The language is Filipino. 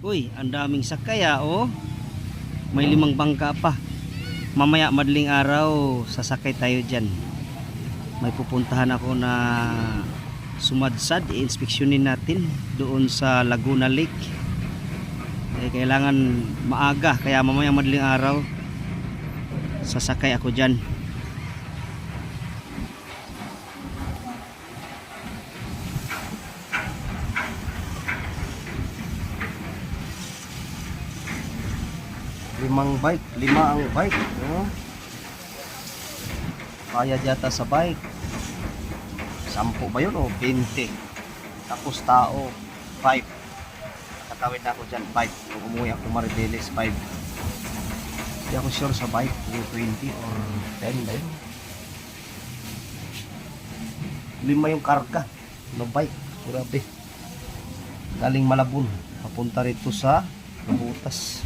Uy, ang daming sakay oh. May 5 bangka pa. Mamaya madaling araw sasakay tayo dyan. May pupuntahan ako na sumadsad, i-inspeksyonin natin doon sa Laguna Lake. Kailangan maaga, kaya mamaya madaling araw sasakay ako dyan. Lima ang bike, no? Kaya yata sa bike 10 ba yun o 20? Tapos tao 5. Nakawin na ako dyan 5. Kung umuwi ako Maribeles 5. Hindi ako sure sa bike kung 20 or 10 ba yun. 5 yung karga ng bike. Grabe. Galing Malabon papunta rito sa Nabutas.